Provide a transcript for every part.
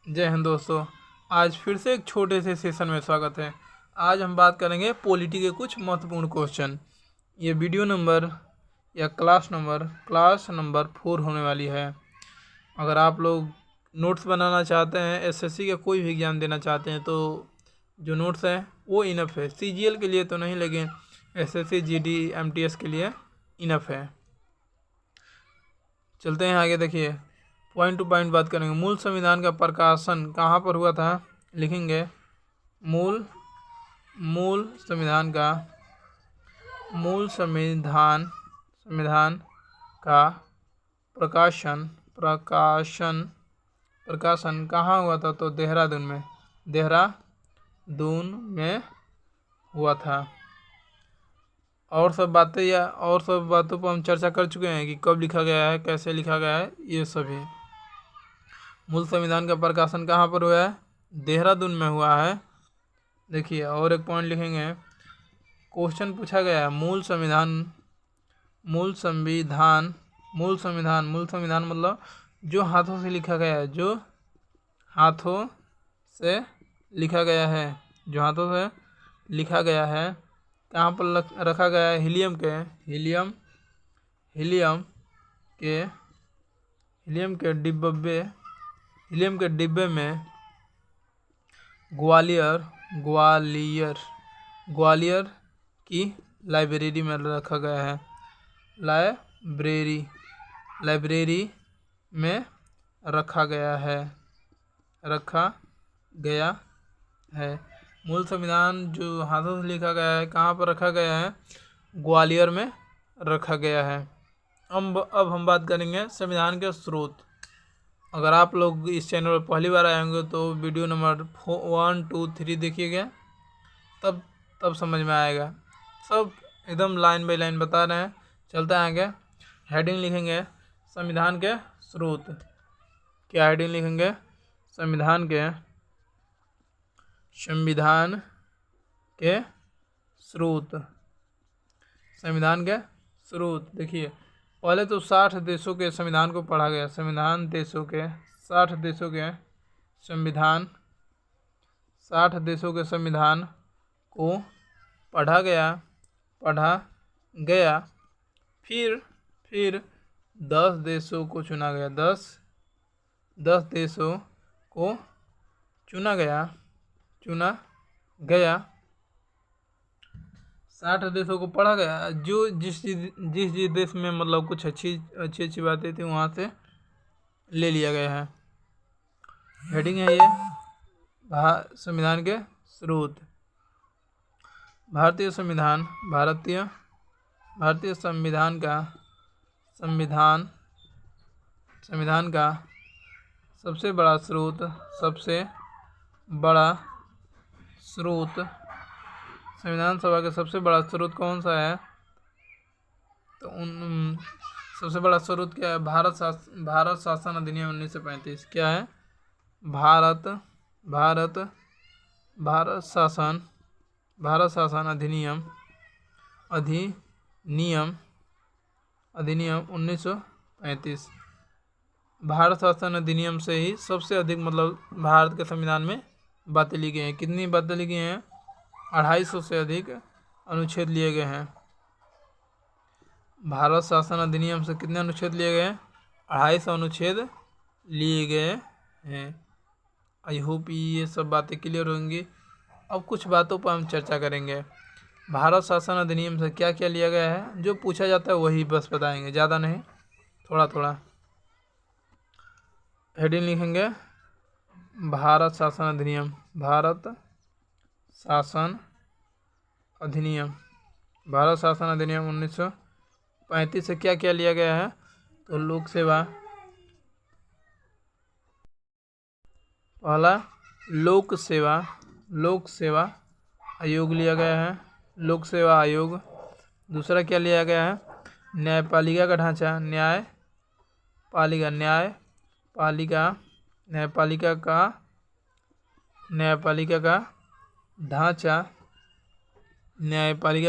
जय हिंद दोस्तों। आज फिर से एक छोटे से सेशन में स्वागत है। आज हम बात करेंगे पॉलिटी के कुछ महत्वपूर्ण क्वेश्चन। ये वीडियो नंबर या क्लास नंबर 4 होने वाली है। अगर आप लोग नोट्स बनाना चाहते हैं, एसएससी का कोई भी एग्ज़ाम देना चाहते हैं, तो जो नोट्स हैं वो इनफ है। सीजीएल के लिए तो नहीं, लेकिन एसएससी जीडी एमटीएस के लिए इनफ है। चलते हैं आगे। देखिए, पॉइंट टू पॉइंट बात करेंगे। मूल संविधान का प्रकाशन कहाँ पर हुआ था? लिखेंगे मूल संविधान का प्रकाशन कहाँ हुआ था? तो देहरादून में हुआ था। और सब बातों पर हम चर्चा कर चुके हैं कि कब लिखा गया है, कैसे लिखा गया है, ये सभी। मूल संविधान का प्रकाशन कहाँ पर हुआ है? देहरादून में हुआ है। देखिए, और एक पॉइंट लिखेंगे। क्वेश्चन पूछा गया है मूल संविधान मतलब जो हाथों से लिखा गया है, जो हाथों से लिखा गया है। कहाँ पर रखा गया है? हीलियम के डिब्बे में ग्वालियर की लाइब्रेरी में रखा गया है। लाइब्रेरी में रखा गया है। मूल संविधान जो हाथों से लिखा गया है, कहाँ पर रखा गया है? ग्वालियर में रखा गया है। अब हम बात करेंगे संविधान के स्रोत। अगर आप लोग इस चैनल पर पहली बार आए होंगे तो वीडियो नंबर 1, 2, 3 देखिएगा, तब समझ में आएगा। सब एकदम लाइन बाय लाइन बता रहे हैं। चलते हैं आगे। हेडिंग लिखेंगे संविधान के स्रोत। क्या हेडिंग लिखेंगे? संविधान के स्रोत। देखिए, पहले तो 60 देशों के संविधान को पढ़ा गया। 60 देशों के संविधान को पढ़ा गया। फिर 10 देशों को चुना गया। 10 देशों को चुना गया। 60 देशों को पढ़ा गया। जो जिस देश में मतलब कुछ अच्छी बातें थी, वहाँ से ले लिया गया है। हेडिंग है ये संविधान के स्रोत। भारतीय संविधान का सबसे बड़ा स्रोत संविधान सभा का सबसे बड़ा स्रोत कौन सा है? तो सबसे बड़ा स्रोत क्या है? भारत शासन अधिनियम 1935। क्या है? भारत शासन अधिनियम 1935। भारत शासन अधिनियम से ही सबसे अधिक मतलब भारत के संविधान में बातें ली गई हैं। कितनी बातें ली गई हैं? 250 से अधिक अनुच्छेद लिए गए हैं। भारत शासन अधिनियम से कितने अनुच्छेद लिए गए? 250 अनुच्छेद लिए गए हैं। आई होप ये सब बातें क्लियर होंगी। अब कुछ बातों पर हम चर्चा करेंगे। भारत शासन अधिनियम से क्या क्या लिया गया है? जो पूछा जाता है वही बस बताएंगे, ज़्यादा नहीं, थोड़ा। हेडिंग लिखेंगे भारत शासन अधिनियम 1935 से क्या क्या लिया गया है? तो पहला लोक सेवा आयोग लिया गया है। लोक सेवा आयोग। दूसरा क्या लिया गया है? न्यायपालिका का ढांचा। न्यायपालिका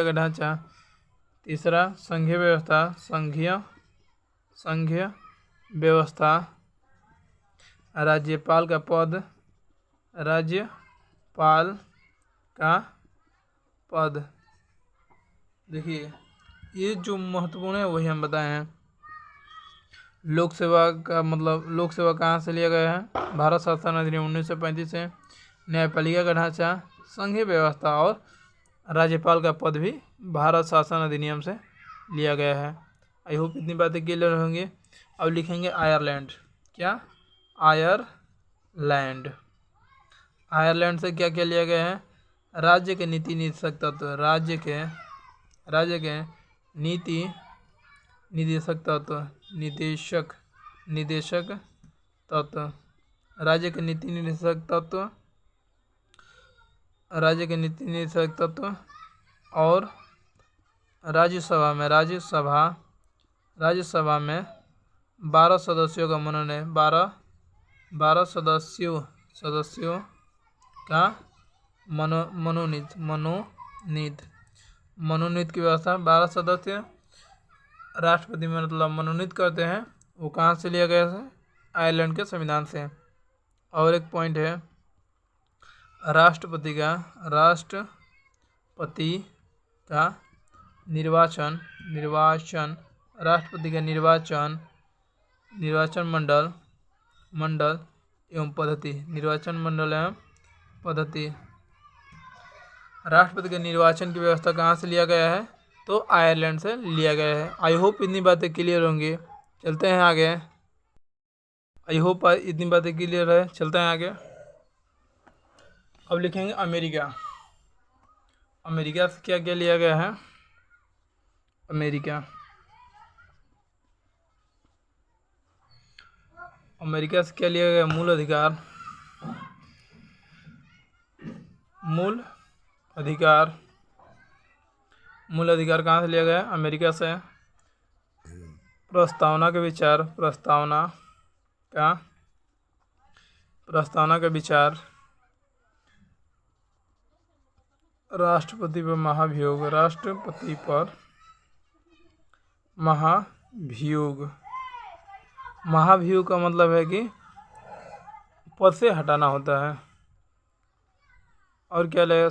का ढांचा। तीसरा संघीय व्यवस्था। राज्यपाल का पद, राज्यपाल का पद। देखिए ये जो महत्वपूर्ण है वही हम बताए हैं। लोक सेवा का मतलब लोक सेवा कहाँ से लिया गया है? भारत शासन अधिनियम 1935 से। न्यायपालिका का ढांचा, संघीय व्यवस्था और राज्यपाल का पद भी भारत शासन अधिनियम से लिया गया है। आई होप इतनी बातें क्लियर होंगी। अब लिखेंगे आयरलैंड। क्या? आयरलैंड। आयरलैंड से क्या क्या लिया गया है? राज्य के नीति निदेशक तत्व, राज्य के नीति निदेशक तत्व, निदेशक तत्व, राज्य के नीति निदेशक तत्व, राज्य के नीति निदेशक तत्व। और राज्यसभा में 12 सदस्यों का मनोनयन, 12 सदस्यों का मनोनीत की व्यवस्था। 12 सदस्य राष्ट्रपति में मतलब मनोनीत करते हैं। वो कहाँ से लिया गया है? आयरलैंड के संविधान से। और एक पॉइंट है राष्ट्रपति का निर्वाचन, राष्ट्रपति का निर्वाचन मंडल एवं पद्धति, निर्वाचन मंडल एवं पद्धति। राष्ट्रपति के निर्वाचन की व्यवस्था कहाँ से लिया गया है? तो आयरलैंड से लिया गया है। आई होप इतनी बातें क्लियर होंगी। चलते हैं आगे। आई होप इतनी बातें क्लियर है। चलते हैं आगे। अब लिखेंगे अमेरिका। अमेरिका से क्या क्या लिया गया है? अमेरिका से क्या लिया गया? मूल अधिकार कहाँ से लिया गया? अमेरिका से। प्रस्तावना का विचार, राष्ट्रपति पर महाभियोग का मतलब है कि पद से हटाना होता है। और क्या लगेगा?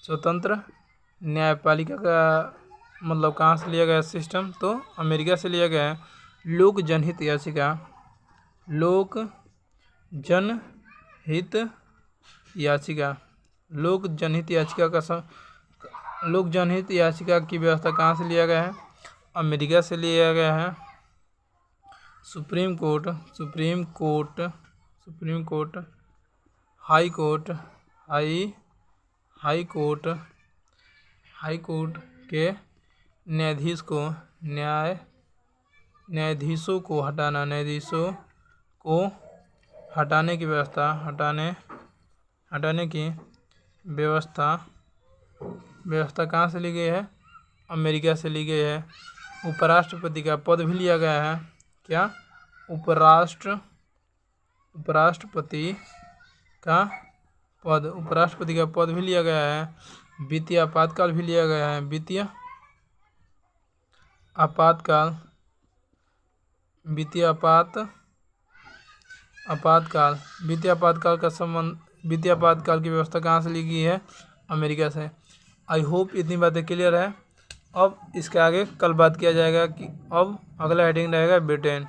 स्वतंत्र न्यायपालिका का मतलब कहाँ से लिया गया सिस्टम? तो अमेरिका से लिया गया है। लोक जनहित याचिका की व्यवस्था कहाँ से लिया गया है? अमेरिका से लिया गया है। सुप्रीम कोर्ट, हाई कोर्ट के न्यायाधीशों को हटाने की व्यवस्था कहाँ से ली गई है? अमेरिका से ली गई है। उपराष्ट्रपति का पद भी लिया गया है। क्या? उपराष्ट्रपति का पद भी लिया गया है। वित्तीय आपातकाल भी लिया गया है। वित्तीय आपातकाल की व्यवस्था कहाँ से ली गई है? अमेरिका से। आई होप इतनी बातें क्लियर है। अब इसके आगे कल बात किया जाएगा कि अब अगला हेडिंग रहेगा ब्रिटेन।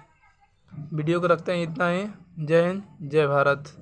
वीडियो को रखते हैं इतना ही। जय हिंद, जय भारत।